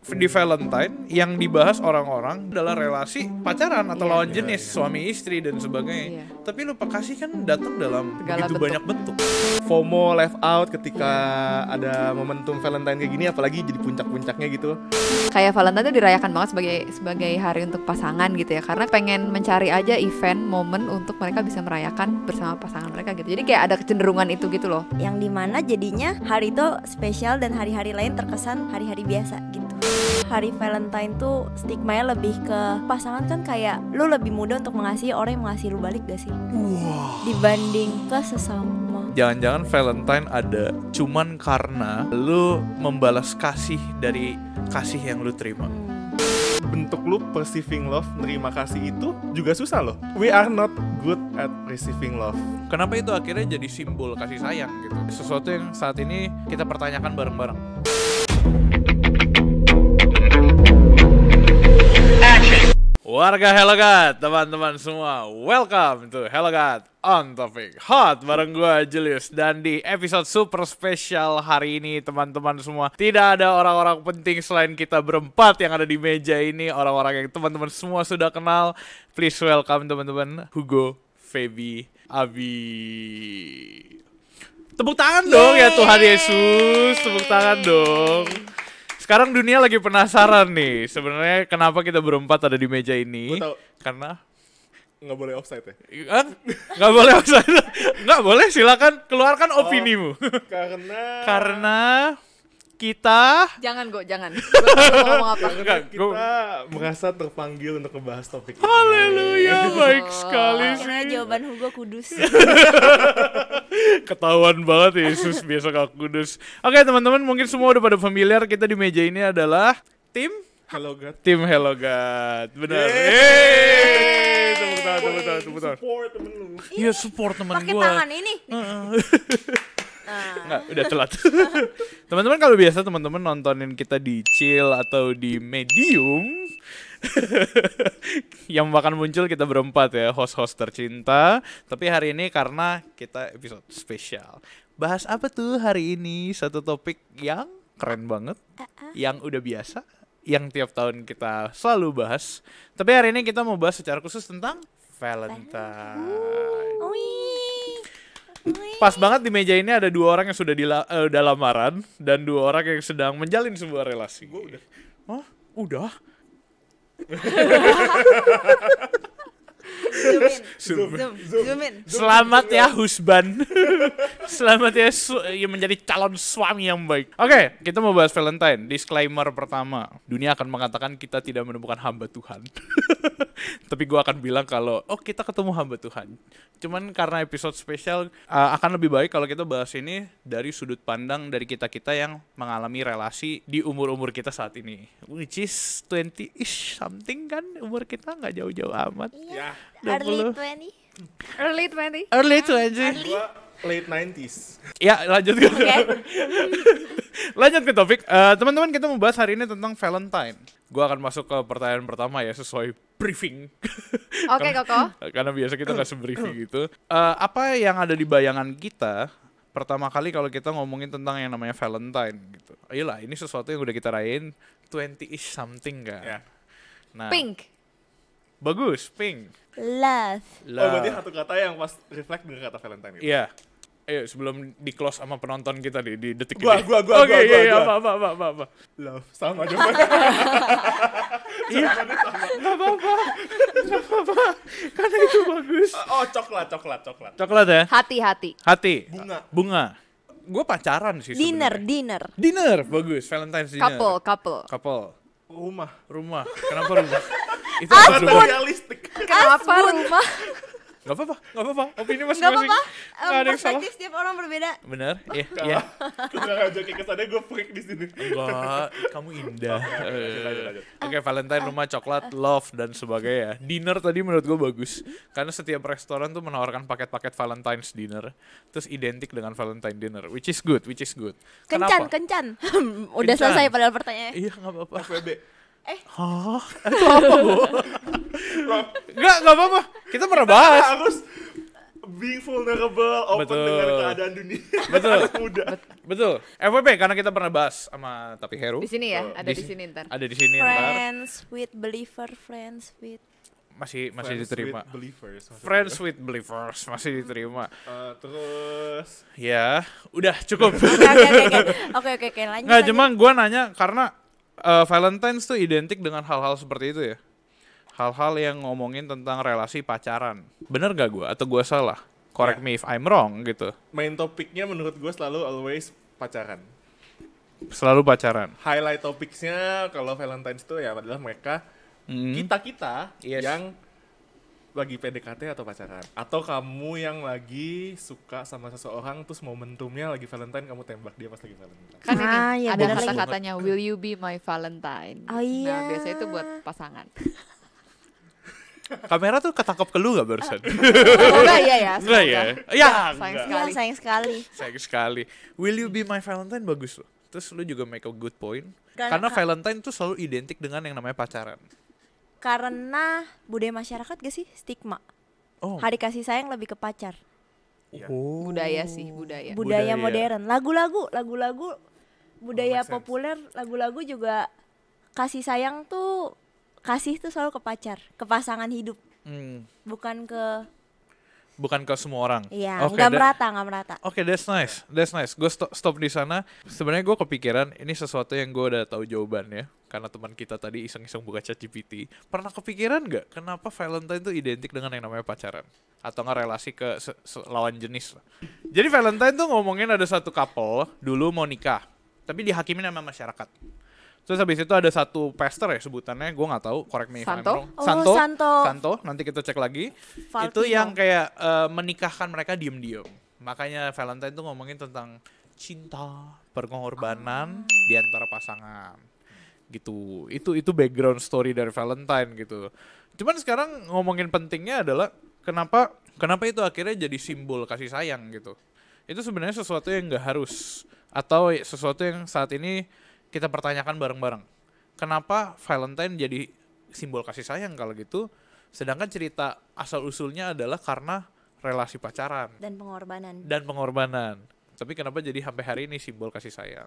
di Valentine yang dibahas orang-orang adalah relasi pacaran atau lawan jenis, suami istri dan sebagainya. Tapi lupa kasih kan datang dalam begitu banyak bentuk. FOMO, left out ketika ada momentum Valentine kayak gini, apalagi jadi puncak-puncaknya gitu. Kayak Valentine itu dirayakan banget sebagai hari untuk pasangan gitu ya, karena pengen mencari aja event, momen untuk mereka bisa merayakan bersama pasangan mereka gitu. Jadi kayak ada kecenderungan itu gitu loh. Yang dimana jadinya hari itu spesial dan hari-hari lain terkesan hari-hari biasa gitu. Hari Valentine tuh stigmanya lebih ke pasangan kan kayak lu lebih mudah untuk mengasihi orang yang mengasihi lu balik gak sih? Dibanding ke sesama. Jangan-jangan Valentine ada cuman karena lu membalas kasih dari kasih yang lu terima. Bentuk lu perceiving love, nerima kasih itu juga susah loh. We are not good at receiving love. Kenapa itu akhirnya jadi simbol kasih sayang gitu? Sesuatu yang saat ini kita pertanyakan bareng-bareng. Warga Hello God, teman-teman semua, welcome to Hello God on Topic Hot bareng gue Julius. Dan di episode super spesial hari ini teman-teman semua, tidak ada orang-orang penting selain kita berempat yang ada di meja ini. Orang-orang yang teman-teman semua sudah kenal. Please welcome teman-teman Hugo, Feby, Abi. Tepuk tangan dong ya Tuhan Yesus, tepuk tangan dong. Sekarang dunia lagi penasaran nih, sebenarnya kenapa kita berempat ada di meja ini? Gua tahu. Karena Nggak boleh offside ya? Nggak boleh offside. Nggak boleh, silakan keluarkan opinimu. Karena kita Jangan ngomong apa. Kita merasa terpanggil untuk membahas topik ini. Haleluya, baik sekali Karena sih. jawaban Hugo kudus. Ketahuan banget Yesus biasa gak kudus. Oke teman-teman, mungkin semua udah pada familiar. Kita di meja ini adalah tim Hello God. Hello God. Benar. Tepuk tangan. Support temen lu. Iya, support teman Pakai gue. tangan ini. Enggak, udah telat. Teman-teman kalau biasa teman-teman nontonin kita di Chill atau di Medium yang bakal muncul kita berempat ya, host-host tercinta. Tapi hari ini karena kita episode spesial. Bahas apa tuh hari ini? Satu topik yang keren banget, yang udah biasa, yang tiap tahun kita selalu bahas. Tapi hari ini kita mau bahas secara khusus tentang Valentine. Pas banget di meja ini ada dua orang yang sudah udah lamaran dan dua orang yang sedang menjalin sebuah relasi. Gua udah. Oh, udah? Zoom in. Selamat ya husband. Selamat ya menjadi calon suami yang baik. Oke, kita mau bahas Valentine. Disclaimer pertama, dunia akan mengatakan kita tidak menemukan hamba Tuhan. Tapi gue akan bilang kalau kita ketemu hamba Tuhan. Cuman karena episode spesial akan lebih baik kalau kita bahas ini dari sudut pandang dari kita-kita yang mengalami relasi di umur-umur kita saat ini, which is 20-ish something kan, umur kita nggak jauh-jauh amat. Iya. 20. Early 20. Early 20. Gua late 90s. Ya, lanjut ke lanjut ke topik. Teman-teman, kita mau bahas hari ini tentang Valentine. Gua akan masuk ke pertanyaan pertama ya, sesuai briefing. Oke, Koko. Karena biasa kita nggak se-briefing gitu. Apa yang ada di bayangan kita pertama kali kalau kita ngomongin tentang yang namanya Valentine gitu? Ayolah, ini sesuatu yang udah kita rayain 20-ish something kan. Ya. Nah, Pink. bagus, pink. Love. Oh, berarti satu kata yang pas reflect dengan kata Valentine gitu. Iya. Ayo sebelum di close sama penonton kita di detik Gua. Oke, iya, apa. Love sama jawabannya. Iya. Enggak apa-apa. Karena itu bagus. Oh, coklat. Coklat ya? Hati. Bunga. Gue pacaran sih sebenarnya. Dinner, bagus. Valentine's dinner. Couple. Rumah. Kenapa rumah? Itu Materialistik. Kenapa rumah? Gak apa-apa. Opini Gak masing-masing. apa-apa. Nggak ada yang salah. Perspektif setiap orang berbeda. Bener? Iya. Kita ngajakin kesannya gue freak di sini. Enggak, kamu indah. Lanjut. Oke, Valentine, rumah, coklat, love, dan sebagainya. Dinner tadi menurut gue bagus. Karena setiap restoran tuh menawarkan paket-paket Valentine's dinner. Terus identik dengan Valentine dinner. Which is good. Kenapa? Kencan. Udah selesai padahal pertanyaannya. Iya, gak apa-apa. FWB. Hah? Itu apa, Bu? Gak apa-apa. Kita pernah bahas. Harus being vulnerable, open Betul. dengan keadaan dunia. Betul. Anak muda. Betul. FWB karena kita pernah bahas sama Tapi Heru. Di sini ya, Betul. ada di sini ntar. Ada di sini ntar. Friends with believer, friends with Masih Friends diterima. with believers, maksudnya. Friends with believers masih diterima. Terus Ya, udah cukup. Oke, lanjut. Nggak, lanjut. cuma gue nanya karena Valentine's tuh identik dengan hal-hal seperti itu ya. Hal-hal yang ngomongin tentang relasi pacaran. Bener gak gue? Atau gue salah? Correct me if I'm wrong gitu. main topiknya menurut gue selalu always pacaran. Selalu pacaran. Highlight topiknya kalau Valentine's itu ya adalah mereka kita Yes. yang lagi PDKT atau pacaran, atau kamu yang lagi suka sama seseorang terus momentumnya lagi Valentine, kamu tembak dia pas lagi Valentine. Kan ini ya ada bener lagi. kata-katanya will you be my Valentine. Oh iya. Nah, biasanya itu buat pasangan. Kamera tuh ketangkep ke lu gak barusan? Semoga iya ya. Enggak semoga. ya? Ya, Sayang enggak. sekali. Iya, sayang sekali. Sayang sekali. Will you be my Valentine bagus loh. Terus lu juga make a good point. Karena- Karena Valentine tuh selalu identik dengan yang namanya pacaran. Karena budaya masyarakat gak sih stigma. Oh. Hari kasih sayang lebih ke pacar. Iya. Budaya sih, budaya. Budaya. Budaya modern. Lagu-lagu budaya make sense. populer, lagu-lagu juga kasih sayang tuh kasih tuh selalu ke pacar, ke pasangan hidup, bukan ke Bukan ke semua orang. iya, Oke, nggak merata. Oke, that's nice. Gue stop di sana. Sebenarnya gue kepikiran ini sesuatu yang gue udah tahu jawabannya karena teman kita tadi iseng-iseng buka ChatGPT. Pernah kepikiran nggak kenapa Valentine itu identik dengan yang namanya pacaran atau nggak relasi ke lawan jenis lah. Jadi Valentine tuh ngomongin ada satu couple dulu mau nikah, tapi dihakimin sama masyarakat. Terus habis itu ada satu pastor ya sebutannya, gue nggak tahu, correct me if I'm Santo? wrong. Oh, Santo, nanti kita cek lagi. Valtino. Itu yang kayak menikahkan mereka diem-diem. Makanya Valentine tuh ngomongin tentang cinta, pengorbanan di antara pasangan. Gitu. Itu background story dari Valentine gitu. Cuman sekarang ngomongin pentingnya adalah kenapa itu akhirnya jadi simbol kasih sayang gitu. Itu sebenarnya sesuatu yang nggak harus atau sesuatu yang saat ini kita pertanyakan bareng-bareng. Kenapa Valentine jadi simbol kasih sayang kalau gitu? Sedangkan cerita asal-usulnya adalah karena relasi pacaran Dan pengorbanan. dan pengorbanan. Tapi kenapa jadi sampai hari ini simbol kasih sayang?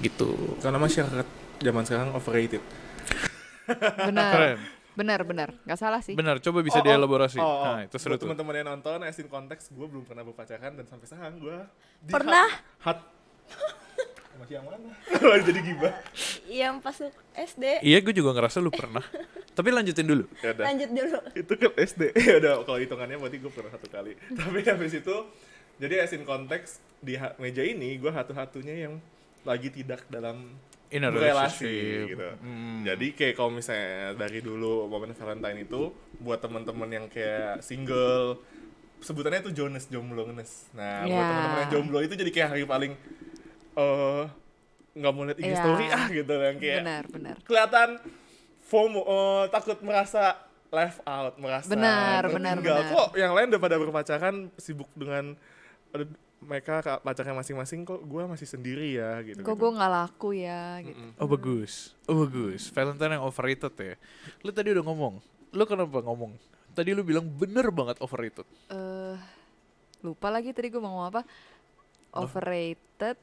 Gitu. Karena masyarakat zaman sekarang overrated. Benar. Keren. Benar. Nggak salah sih. Benar, coba bisa dielaborasi. Nah, itu seru Buat tuh. teman-teman yang nonton, as in konteks, gue belum pernah berpacaran dan sampai sekarang gue Pernah? Masih yang mana? Jadi gibah. Yang pas lu SD. Iya, gue juga ngerasa lu pernah. Tapi lanjutin dulu. Ya udah. Lanjut dulu. Itu kan SD. Ya udah, kalau hitungannya berarti gue pernah 1 kali. Tapi habis itu, jadi as in konteks di meja ini gue satu-satunya yang lagi tidak dalam In a relasi relationship. gitu. Jadi kayak kalau misalnya dari dulu momen Valentine itu buat teman-teman yang kayak single, sebutannya itu jomblo-ness. Nah, buat Ya. teman-teman yang jomblo itu jadi kayak hari paling nggak mau lihat IG Ya. story gitu yang kayak Benar. kelihatan FOMO, takut merasa left out, merasa Benar. tertinggal. Kok yang lain udah pada berpacaran, sibuk dengan mereka pacarnya masing-masing, kok gue masih sendiri ya gitu. Kok gue nggak laku ya gitu. Oh bagus. Valentine yang overrated ya. Lu tadi udah ngomong. Lu kenapa ngomong? Tadi lu bilang bener banget overrated. Lupa lagi tadi gue mau ngomong apa. Overrated.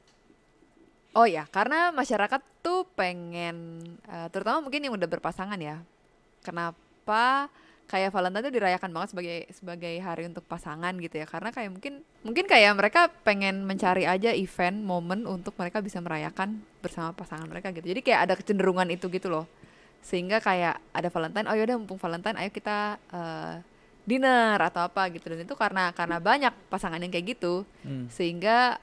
Oh ya, karena masyarakat tuh pengen, terutama mungkin yang udah berpasangan ya. Kenapa kayak Valentine tuh dirayakan banget sebagai hari untuk pasangan gitu ya? Karena kayak mungkin kayak mereka pengen mencari aja event, momen untuk mereka bisa merayakan bersama pasangan mereka gitu. Jadi kayak ada kecenderungan itu gitu loh. Sehingga kayak ada Valentine, oh yaudah mumpung Valentine, ayo kita dinner atau apa gitu. Dan itu karena banyak pasangan yang kayak gitu, sehingga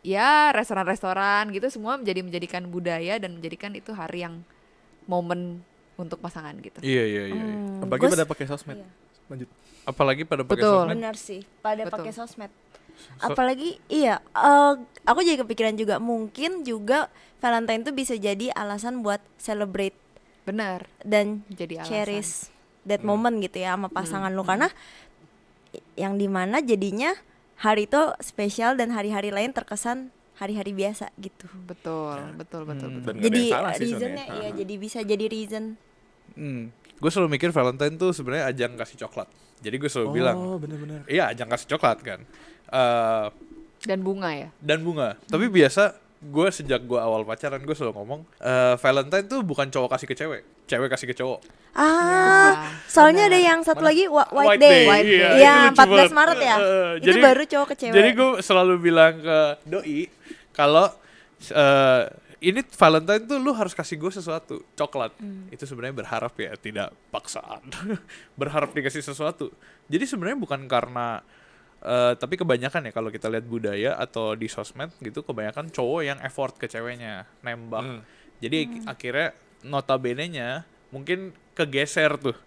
ya restoran-restoran gitu semua menjadikan budaya dan menjadikan itu hari yang momen untuk pasangan gitu. Iya. Apalagi Gua pada pakai sosmed. iya. Lanjut. Apalagi pada pakai Betul. sosmed. Benar sih, pada Betul. pakai sosmed. Apalagi iya, aku jadi kepikiran juga mungkin juga Valentine tuh bisa jadi alasan buat celebrate Benar, dan jadi alasan. cherish that moment gitu ya sama pasangan lu, karena yang dimana jadinya hari itu spesial dan hari-hari lain terkesan hari-hari biasa gitu. Betul. Dan nggak ada Jadi yang salah sih reasonnya sebenarnya. iya, jadi bisa jadi reason. gue selalu mikir Valentine tuh sebenarnya ajang kasih coklat. Jadi gue selalu bilang, bener-bener. iya ajang kasih coklat kan. Eh, Dan bunga ya. dan bunga. Tapi biasa gue sejak gue awal pacaran gue selalu ngomong Valentine tuh bukan cowok kasih ke cewek, cewek kasih ke cowok. Soalnya benar. ada yang satu lagi White White Day. Day. White Day. Iya, Iya, itu lucu 14 banget. Maret ya. Itu Jadi- baru cowok ke cewek. Jadi gue selalu bilang ke doi kalau ini Valentine tuh lu harus kasih gue sesuatu, coklat. Itu sebenarnya berharap ya, tidak paksaan. Berharap dikasih sesuatu. Jadi sebenarnya bukan karena tapi kebanyakan ya kalau kita lihat budaya atau di sosmed gitu, kebanyakan cowok yang effort ke ceweknya, nembak. Jadi akhirnya notabene-nya mungkin kegeser tuh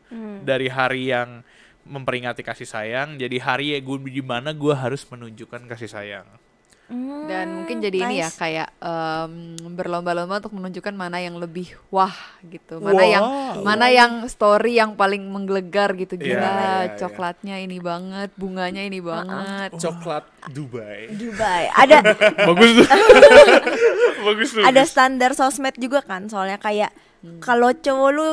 dari hari yang memperingati kasih sayang, jadi hari ya gue di mana gue harus menunjukkan kasih sayang. Dan mungkin jadi ini ya nice. kayak berlomba-lomba untuk menunjukkan mana yang lebih wah gitu, mana yang story yang paling menggelegar gitu. Iya, Gila, iya. coklatnya ini banget, bunganya ini banget. Coklat Dubai. Dubai. Ada Bagus tuh. Bagus tuh. ada standar sosmed juga kan, soalnya kayak kalau cowok lu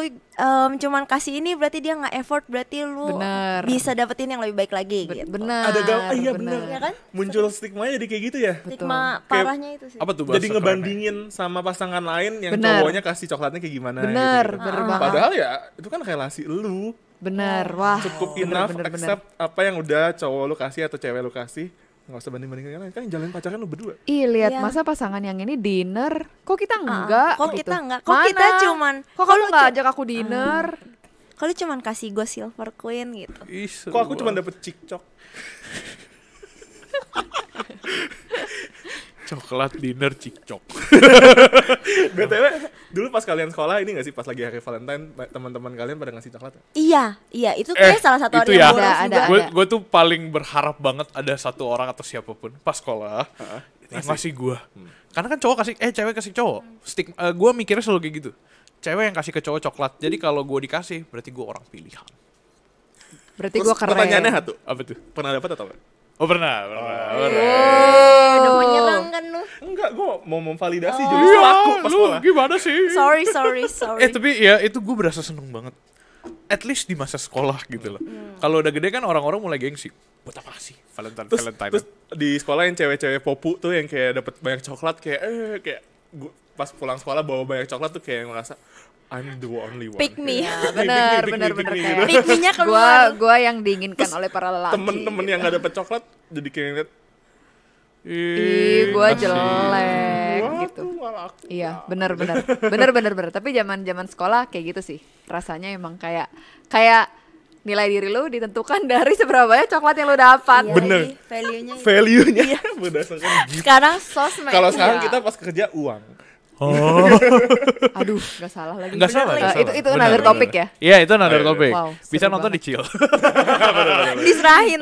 cuman kasih ini berarti dia nggak effort, berarti lu Bener. bisa dapetin yang lebih baik lagi gitu. Benar. Ada iya bener. Ya kan? Muncul stigmanya jadi kayak gitu ya. Stigma parahnya itu sih. Apa tuh Jadi bahasa ngebandingin sama pasangan lain yang Bener. cowoknya kasih coklatnya kayak gimana Bener, gitu. bener banget. Padahal ya itu kan relasi lu. Benar, wah. Cukup bener, enough bener, bener. accept apa yang udah cowok lu kasih atau cewek lu kasih. Nggak usah banding-bandingin yang lain, kan yang jalanin pacaran lu berdua. Ih, lihat Iya. masa pasangan yang ini dinner, kok kita enggak? Kok gitu. kita enggak? Kok Mana? kita cuman Kok kamu enggak ajak aku dinner? kalau cuman kasih gue silver queen gitu. Kok aku cuma dapet cikcok? coklat dinner cikcok. BTW, dulu pas kalian sekolah ini nggak sih pas lagi hari Valentine teman-teman kalian pada ngasih coklat? Iya, itu kayak salah satu itu hari ya, yang boros Ada, juga. ada. Gue tuh paling berharap banget ada satu orang atau siapapun pas sekolah yang ngasih gue. Karena kan cowok kasih, cewek kasih cowok. Gue mikirnya selalu kayak gitu. Cewek yang kasih ke cowok coklat. Jadi kalau gue dikasih, berarti gue orang pilihan. Berarti Terus gue keren. pertanyaannya satu, Apa tuh? pernah dapat atau enggak? Oh pernah. Udah menyerang kan lu. Enggak, gue mau memvalidasi jadi Iya, pelaku pas lu sekolah. gimana sih? Sorry. Tapi ya itu gue berasa seneng banget. At least di masa sekolah gitu loh. Kalau udah gede kan orang-orang mulai gengsi. Buat apa sih Valentine? Terus di sekolah yang cewek-cewek popu tuh yang kayak dapat banyak coklat kayak gua pas pulang sekolah bawa banyak coklat tuh kayak ngerasa I'm the only one. Pick me. Ya, bener Pick me kayak. Pick me-nya keluar. Gua yang diinginkan oleh para lelaki. Temen-temen yang gak dapet coklat jadi kayak ngeliat Ih, gua kasih. jelek "Wah, gitu. tuh malah aku." Iya, benar. Tapi zaman sekolah kayak gitu sih. Rasanya emang kayak nilai diri lu ditentukan dari seberapa banyak coklat yang lu dapat. Iya, Bener. lagi, value-nya. Value-nya berdasarkan gift. Sekarang sosmed. Kalau sekarang Iya. kita pas kerja uang. Aduh, nggak salah lagi. Nggak salah, nggak salah. Itu another topic ya. Iya itu another topic. Wow, Bisa seru nonton banget. di Chill. Diserahin.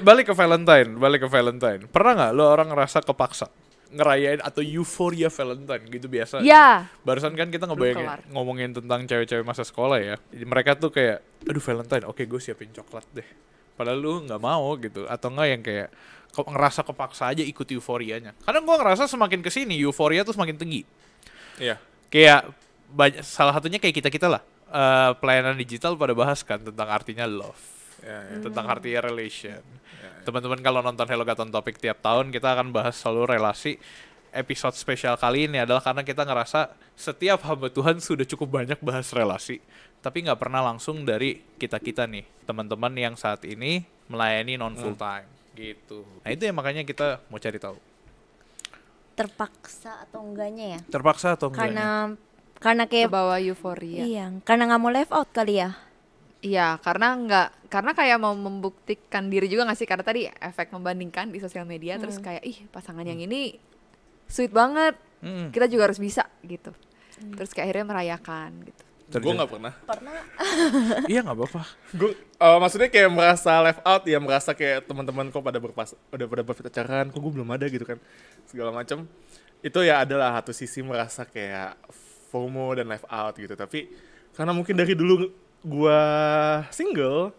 Balik ke Valentine. Pernah nggak lo orang ngerasa kepaksa ngerayain atau euforia Valentine gitu biasa? Ya, Barusan kan kita kelar. ngomongin tentang cewek-cewek masa sekolah ya. Jadi mereka tuh kayak, aduh Valentine, oke gue siapin coklat deh. Padahal lu nggak mau gitu. Atau nggak yang kayak ngerasa kepaksa aja ikut euforianya. Kadang gue ngerasa semakin kesini euforia tuh semakin tinggi. Iya. Kayak salah satunya kayak kita lah. Pelayanan digital pada bahas kan tentang artinya love. Tentang artinya relation. Teman-teman kalau nonton Hello Gaton Topic tiap tahun kita akan bahas selalu relasi. Episode spesial kali ini adalah karena kita ngerasa setiap hamba Tuhan sudah cukup banyak bahas relasi, tapi nggak pernah langsung dari kita nih, teman-teman yang saat ini melayani non full time gitu. Nah itu yang makanya kita mau cari tahu. Terpaksa atau enggaknya ya? Terpaksa atau enggaknya? Karena kayak kebawa euforia. iya, karena nggak mau left out kali ya. Iya, karena kayak mau membuktikan diri juga nggak sih, karena tadi efek membandingkan di sosial media, terus kayak ih pasangan yang ini sweet banget, kita juga harus bisa gitu. Terus kayak akhirnya merayakan gitu. Gue gak pernah. Iya nggak apa-apa. Gue maksudnya kayak merasa left out ya, merasa kayak teman-teman kok udah pada berpacaran, kok gue belum ada gitu kan, segala macam. Itu ya adalah satu sisi merasa kayak FOMO dan left out gitu. Tapi karena mungkin dari dulu gue single,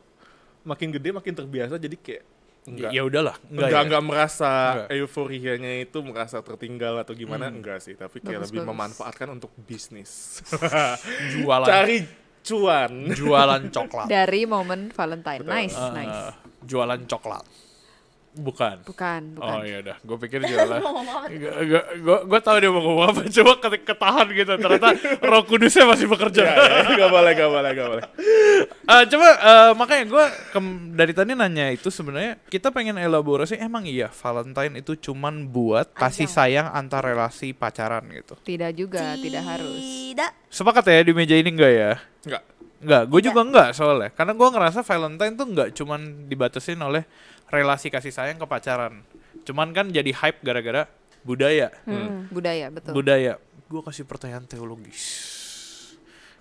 makin gede makin terbiasa, jadi kayak Ya udahlah, enggak merasa Enggak. euforianya itu merasa tertinggal atau gimana, enggak sih, tapi kayak Bagus, lebih bagus. memanfaatkan untuk bisnis. jualan. Cari cuan. Jualan coklat. Dari momen Valentine. Nice, Eh, nice. Jualan coklat. Bukan. Bukan. Oh iya udah, gue pikir jualan. Gue tahu dia mau ngomong apa, coba ketahan gitu. Ternyata Roh Kudusnya masih bekerja. Gak boleh. Coba makanya gue dari tadi nanya itu sebenarnya kita pengen elaborasi emang iya Valentine itu cuman buat kasih sayang antar relasi pacaran gitu. Tidak juga, tidak harus. Tidak. Sepakat ya di meja ini enggak ya? Enggak, gue juga enggak soalnya. Karena gue ngerasa Valentine tuh enggak cuman dibatasin oleh relasi kasih sayang ke pacaran. Cuman kan jadi hype gara-gara budaya. Budaya, betul. Budaya. Gue kasih pertanyaan teologis.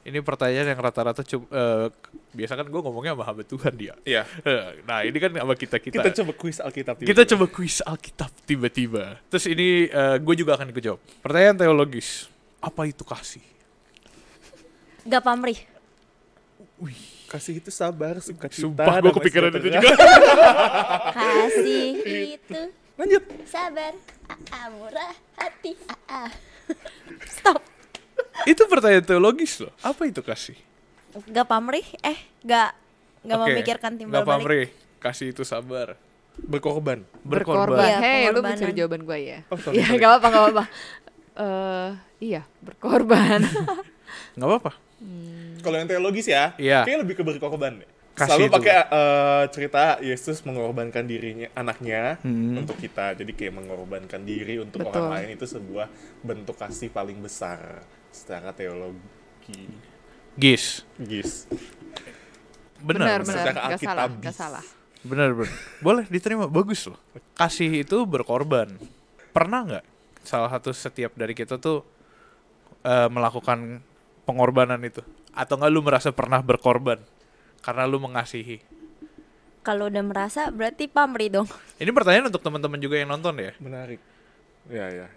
Ini pertanyaan yang rata-rata biasa kan gue ngomongnya sama hamba Tuhan dia. Iya. Nah ini kan sama kita. Kita coba kuis Alkitab. Kita coba kuis Alkitab tiba-tiba. Terus ini gue juga akan ikut jawab. Pertanyaan teologis. Apa itu kasih? Gak pamrih. Kasih itu sabar, sukacita. Sumpah gue damai kepikiran itu sejahtera. juga. Kasih itu Lanjut. sabar, murah hati. Stop. Itu pertanyaan teologis loh. Apa itu kasih? Gak pamrih, gak Oke, memikirkan timbal nggak balik. pamrih. Kasih itu sabar. Berkorban. Berkorban. Iya, Hei, lu pengorbanan. mencuri jawaban gue ya? Oh, sorry. Iya, gak apa-apa. Iya, berkorban. Nggak apa-apa. Kalau yang teologis ya, Iya. kayaknya lebih ke berkorban deh. Kasih Selalu itu. pakai cerita Yesus mengorbankan anaknya untuk kita. Jadi kayak mengorbankan diri untuk Betul. orang lain itu sebuah bentuk kasih paling besar secara teologi. Gis. Benar, Benar. Secara gak salah, alkitabis. gak salah. Benar. Boleh diterima. Bagus loh. Kasih itu berkorban. Pernah nggak setiap dari kita tuh melakukan pengorbanan itu? Atau nggak lu merasa pernah berkorban karena lu mengasihi? Kalau udah merasa berarti pamrih dong. Ini pertanyaan untuk teman-teman juga yang nonton ya. Menarik. Ya.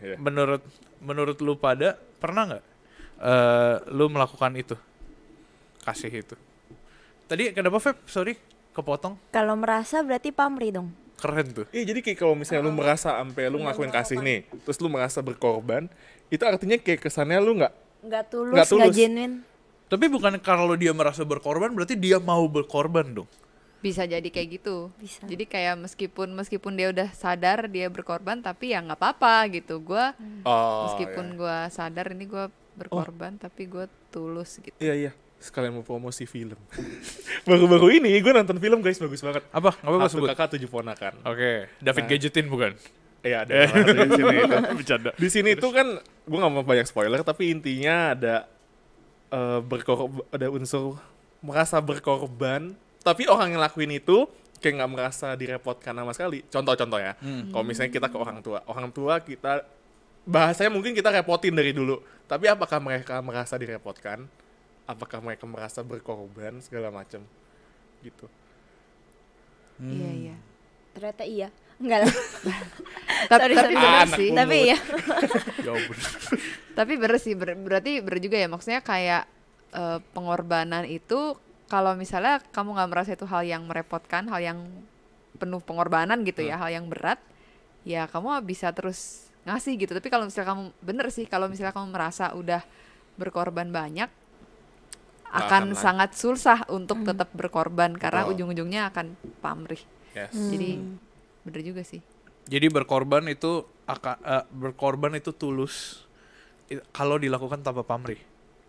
Menurut lu pada pernah nggak lu melakukan itu, kasih itu? Tadi kenapa Feb? Sorry, kepotong. Kalau merasa berarti pamrih dong. Keren tuh. Iya, jadi kayak kalau misalnya lu merasa sampai lu ngelakuin kasih nih, terus lu merasa berkorban, itu artinya kayak kesannya lu nggak Nggak tulus, Nggak tulus. nggak genuine. Tapi bukan kalau dia merasa berkorban berarti dia mau berkorban dong. Bisa jadi kayak gitu. Bisa. Jadi kayak meskipun dia udah sadar dia berkorban, tapi ya nggak apa-apa gitu. Gue meskipun gue sadar ini gue berkorban, tapi gue tulus gitu. Iya. Sekalian mau promosi film. Baru-baru ini gue nonton film guys, bagus banget. Apa? Nggak apa-apa Satu sebut. kakak 7 ponakan. Oke, David Nah. Gadgetin bukan? Iya, ada di sini itu. Bercanda. Di sini tuh kan gue nggak mau banyak spoiler, tapi intinya ada ada unsur merasa berkorban, tapi orang yang lakuin itu kayak nggak merasa direpotkan sama sekali. Contoh ya, kalau misalnya kita ke orang tua kita bahasanya mungkin kita repotin dari dulu, tapi apakah mereka merasa direpotkan? Apakah mereka merasa berkorban segala macam gitu? Iya. Ternyata iya. Enggak lah. Tapi Sorry. bener Anak sih. pungut. Tapi iya. Ya ampun. Tapi bener sih, berarti bener juga ya. Maksudnya kayak pengorbanan itu kalau misalnya kamu nggak merasa itu hal yang merepotkan, hal yang penuh pengorbanan gitu ya, hal yang berat, ya kamu bisa terus ngasih gitu. Tapi kalau misalnya kamu bener sih, kalau misalnya kamu merasa udah berkorban banyak, akan akan sangat susah untuk tetap berkorban karena Betul. ujung-ujungnya akan pamrih. Yes. Jadi bener juga sih. Jadi berkorban itu tulus kalau dilakukan tanpa pamrih.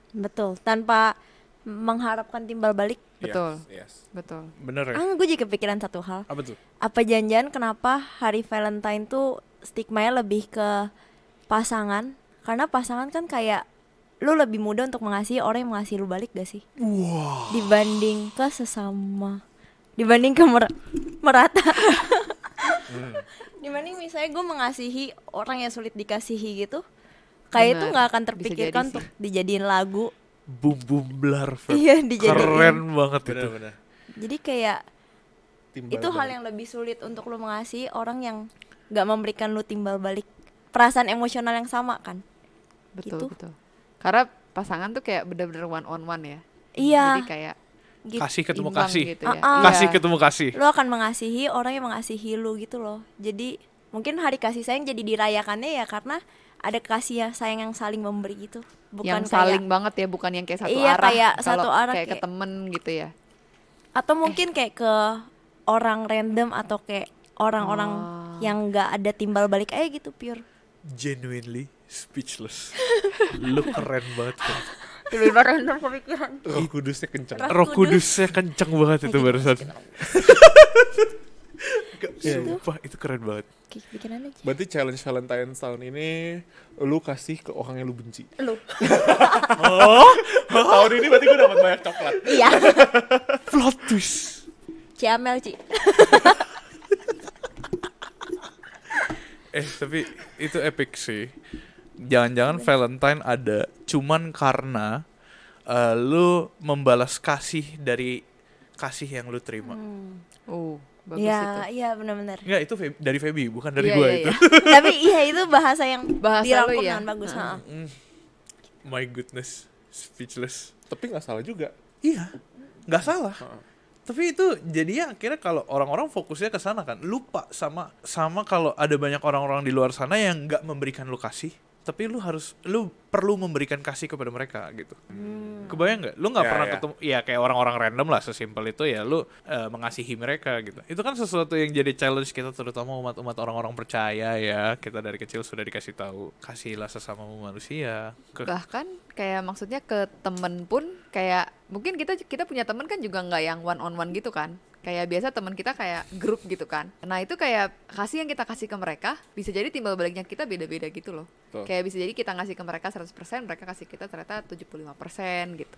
Betul. Tanpa mengharapkan timbal balik. Betul. Yes. Betul. Bener ya? Gue juga kepikiran satu hal. Apa tuh? Apa janjian kenapa hari Valentine tuh stigmanya lebih ke pasangan? Karena pasangan kan kayak lu lebih mudah untuk mengasihi orang yang mengasihi lu balik gak sih? Wow. Dibanding ke sesama. Dibanding ke merata. Dibanding misalnya gue mengasihi orang yang sulit dikasihi gitu, kayak itu Benar. nggak akan Bisa terpikirkan jadi untuk sih. dijadiin lagu. Bum blar. Feb. Iya, dijadiin. Keren banget itu. Benar-benar. Jadi kayak Timbal itu hal balik. yang lebih sulit untuk lu mengasihi orang yang nggak memberikan lu timbal balik perasaan emosional yang sama kan. Betul, Gitu. betul. Karena pasangan tuh kayak bener-bener one on one ya. Iya. Jadi kayak Gitu. Kasih ketemu imbang kasih. gitu ya. Kasih Iya. ketemu kasih. Lu akan mengasihi orang yang mengasihi lu gitu loh. Jadi mungkin hari kasih sayang jadi dirayakannya ya karena ada kasih sayang yang saling memberi gitu. Bukan yang saling banget ya, bukan yang kayak satu Iya, arah. kayak Kalau satu arah kayak ke kayak- temen gitu ya. atau mungkin kayak ke orang random atau kayak orang-orang yang nggak ada timbal balik aja gitu, pure. Genuinely speechless. Lu keren banget kan. Tiba-tiba random kepikiran. Roh kudusnya kenceng. Roh kudusnya kenceng banget itu barusan. Sumpah itu keren banget. Kayak kepikiran aja. Berarti challenge Valentine tahun ini lu kasih ke orang yang lu benci. Lu. Tahun ini berarti gue dapat banyak coklat. Iya. Plot twist. Ciamel, Ci. Tapi itu epic sih. Jangan-jangan Valentine ada cuman karena lu membalas kasih dari kasih yang lu terima. Bagus itu. Iya, iya benar-benar. Enggak, itu dari Feby, bukan dari Iya, gua iya, itu. Tapi iya itu bahasa yang Bahasa dirangkum lu ya? dengan bagus. Ha. My goodness, speechless. Tapi nggak salah juga. Iya, nggak salah. Tapi itu jadinya akhirnya kalau orang-orang fokusnya ke sana kan, lupa sama kalau ada banyak orang-orang di luar sana yang nggak memberikan lu kasih, tapi lu perlu memberikan kasih kepada mereka gitu. Kebayang nggak? Lu nggak Ya, pernah ya. ketemu, ya kayak orang-orang random lah, sesimpel itu ya lu mengasihi mereka gitu. Itu kan sesuatu yang jadi challenge kita, terutama umat-umat orang-orang percaya ya. Kita dari kecil sudah dikasih tahu, kasihilah sesamamu manusia. Bahkan kayak maksudnya ke temen pun kayak mungkin kita punya temen kan juga nggak yang one on one gitu kan. Kayak biasa teman kita kayak grup gitu kan. Nah itu kayak kasih yang kita kasih ke mereka bisa jadi timbal baliknya kita beda-beda gitu loh. Betul. Kayak bisa jadi kita ngasih ke mereka 100%, mereka kasih kita ternyata 75% gitu.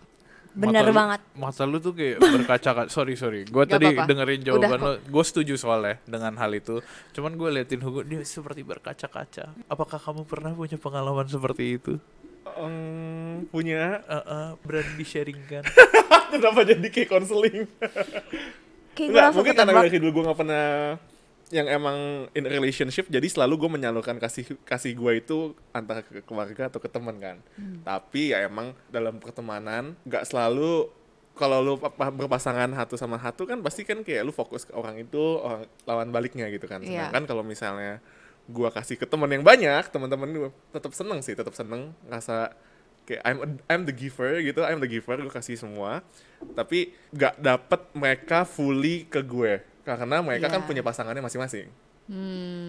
Bener banget. Mata lu tuh kayak berkaca-kaca. Sorry. Gue Gak tadi apa-apa. dengerin jawaban Udah lo. Gue setuju soalnya dengan hal itu. Cuman gue liatin Hugo, dia seperti berkaca-kaca. Apakah kamu pernah punya pengalaman seperti itu? Punya. Berani di-sharingkan. Kenapa jadi kayak konseling? Kayak gue Enggak, langsung mungkin karena ketebak. dari dulu gue gak pernah yang emang in a relationship, jadi selalu gue menyalurkan kasih gue itu antara ke keluarga atau ke teman kan. Tapi ya emang dalam pertemanan gak selalu, kalau lu berpasangan satu sama satu kan pasti kan kayak lu fokus ke orang itu, orang lawan baliknya gitu kan. Iya. Sedangkan kalau misalnya gue kasih ke teman yang banyak, teman-teman gue tetap seneng ngerasa kayak I'm the giver gitu, gue kasih semua, tapi gak dapet mereka fully ke gue karena mereka kan Iya. punya pasangannya masing-masing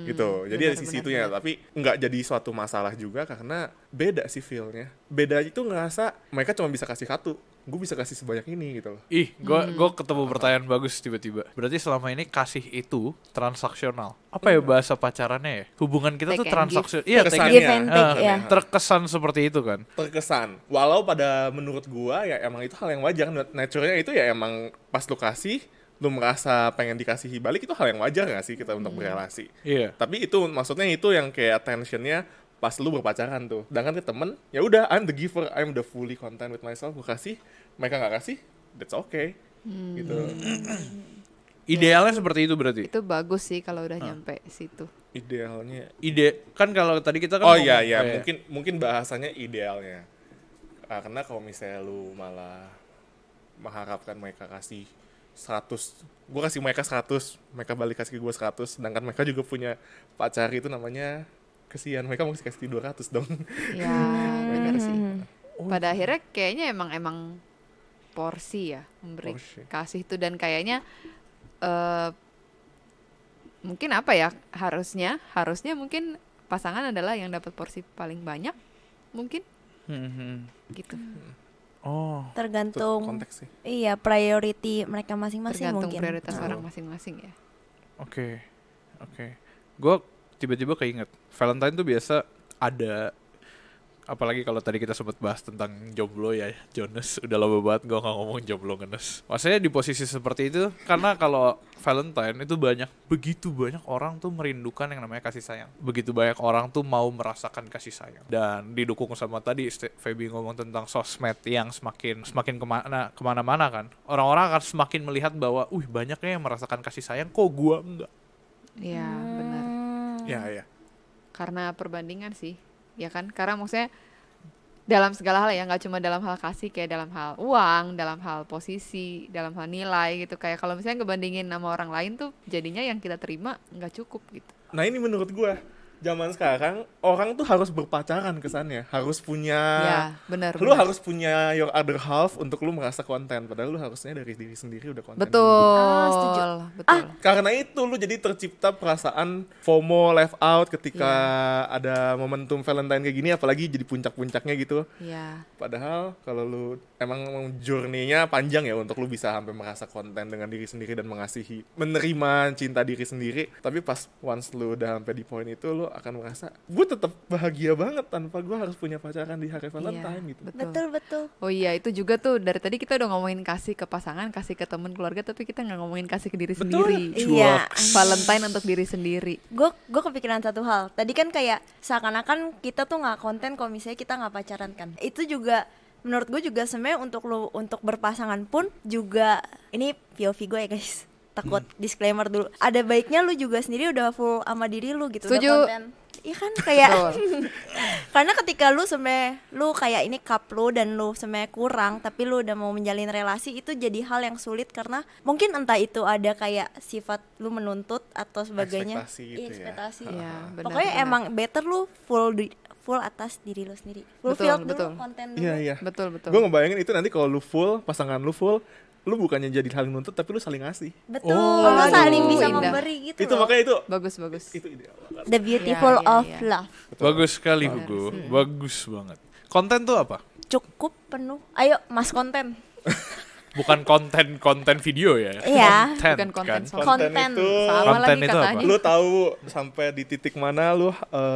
gitu. Jadi ada sisi itunya, tapi nggak jadi suatu masalah juga karena beda sih feel-nya. Beda itu ngerasa mereka cuma bisa kasih satu, gue bisa kasih sebanyak ini gitu loh. Ih, gue ketemu pertanyaan bagus tiba-tiba. Berarti selama ini kasih itu transaksional. Apa ya bahasa pacarannya ya? Hubungan kita Take tuh and transaksional. Iya, take Terkesannya. and Give and take, ya. Terkesan seperti itu kan. Terkesan, walau pada menurut gua ya emang itu hal yang wajar, nature-nya itu ya emang pas lu kasih, lu merasa pengen dikasihi balik, itu hal yang wajar gak sih kita untuk berrelasi. Iya. Tapi itu maksudnya itu yang kayak attention-nya pas lu berpacaran tuh. Sedangkan ke temen, ya udah I'm the giver, I'm the fully content with myself, gua kasih, mereka nggak kasih, that's okay. Gitu. Idealnya seperti itu berarti. Itu bagus sih kalau udah nyampe situ. Idealnya. Kan kalau tadi kita kan Oh ngomong- iya iya, eh, mungkin bahasanya idealnya. Karena kalau misalnya lu malah mengharapkan mereka kasih 100, gue kasih mereka 100, mereka balik kasih ke gue 100, sedangkan mereka juga punya pacar, itu namanya kesian, mereka mau kasih 200 dong. Ya bener sih. Pada akhirnya kayaknya emang porsi ya memberi Porsi. kasih itu, dan kayaknya mungkin apa ya, harusnya mungkin pasangan adalah yang dapat porsi paling banyak mungkin gitu. Oh, Itu Tergantung konteks sih. iya priority mereka masing-masing Tergantung mungkin. prioritas orang masing-masing ya. oke. Gue tiba-tiba keinget Valentine tuh biasa ada, apalagi kalau tadi kita sempat bahas tentang jomblo ya, Jonas, udah lama banget gue gak ngomong jomblo ngenes. Maksudnya di posisi seperti itu, karena kalau Valentine itu begitu banyak orang tuh merindukan yang namanya kasih sayang. Begitu banyak orang tuh mau merasakan kasih sayang. Dan didukung sama tadi Feby ngomong tentang sosmed yang semakin kemana-mana kan. Orang-orang akan semakin melihat bahwa, banyaknya yang merasakan kasih sayang, kok gue enggak. Iya benar. Ya. Karena perbandingan sih, ya kan? Karena maksudnya dalam segala hal ya, nggak cuma dalam hal kasih, kayak dalam hal uang, dalam hal posisi, dalam hal nilai gitu. Kayak kalau misalnya ngebandingin sama orang lain tuh, jadinya yang kita terima nggak cukup gitu. Nah ini menurut gue, zaman sekarang orang tuh harus berpacaran kesannya, harus punya Ya, benar. lu benar. harus punya your other half untuk lu merasa konten, padahal lu harusnya dari diri sendiri udah konten. Betul. setuju. Betul. Karena itu lu jadi tercipta perasaan FOMO, left out ketika ada momentum Valentine kayak gini, apalagi jadi puncak-puncaknya gitu. Iya. Padahal kalau lu emang journey-nya panjang ya untuk lu bisa sampai merasa konten dengan diri sendiri dan mengasihi, menerima cinta diri sendiri. Tapi pas once lu udah sampai di poin itu, lu akan merasa gue tetap bahagia banget tanpa gue harus punya pacaran di hari Valentine Iya, gitu. Betul. Oh iya, itu juga tuh dari tadi kita udah ngomongin kasih ke pasangan, kasih ke teman keluarga, tapi kita nggak ngomongin kasih ke diri sendiri. Iya. Valentine untuk diri sendiri. Gue kepikiran satu hal. Tadi kan kayak seakan-akan kita tuh nggak konten kalau misalnya kita nggak pacaran kan. Itu juga menurut gue juga sebenarnya untuk berpasangan pun juga, ini POV gue ya guys. Takut disclaimer dulu. Ada baiknya lu juga sendiri udah full sama diri lu gitu. Setuju. Udah konten. Iya kan kayak Betul. karena ketika lu sebenarnya lu kayak ini cup lu dan lu sebenarnya kurang tapi lu udah mau menjalin relasi, itu jadi hal yang sulit karena mungkin entah itu ada kayak sifat lu menuntut atau sebagainya. Ekspektasi gitu Iya, ya. ekspektasi. Iya, benar. Pokoknya benar. emang better lu full atas diri lu sendiri. Betul, Fulfilled betul. dulu konten dulu. Iya, iya. Betul. Gue ngebayangin itu nanti kalau lu full, pasangan lu full, lu bukannya jadi saling nuntut tapi lu saling ngasih. Betul. Oh. Lu saling bisa Indah. memberi gitu Itu loh. makanya itu Bagus. itu ideal banget. The beautiful Iya, iya, of iya. love. Bagus sekali Benar Hugo. sih. Bagus banget. Konten tuh apa? Cukup penuh. Ayo Mas konten. Bukan konten video ya. Iya. Bukan konten kan? soal- Konten. itu Sama Konten lagi itu apa? katanya. lu tahu sampai di titik mana lu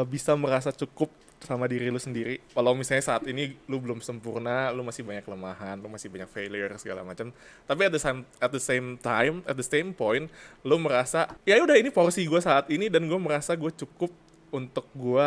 bisa merasa cukup sama diri lu sendiri. Kalau misalnya saat ini lu belum sempurna, lu masih banyak kelemahan, lu masih banyak failure segala macam. Tapi at the same point, lu merasa ya udah ini porsi gue saat ini dan gue merasa gue cukup untuk gue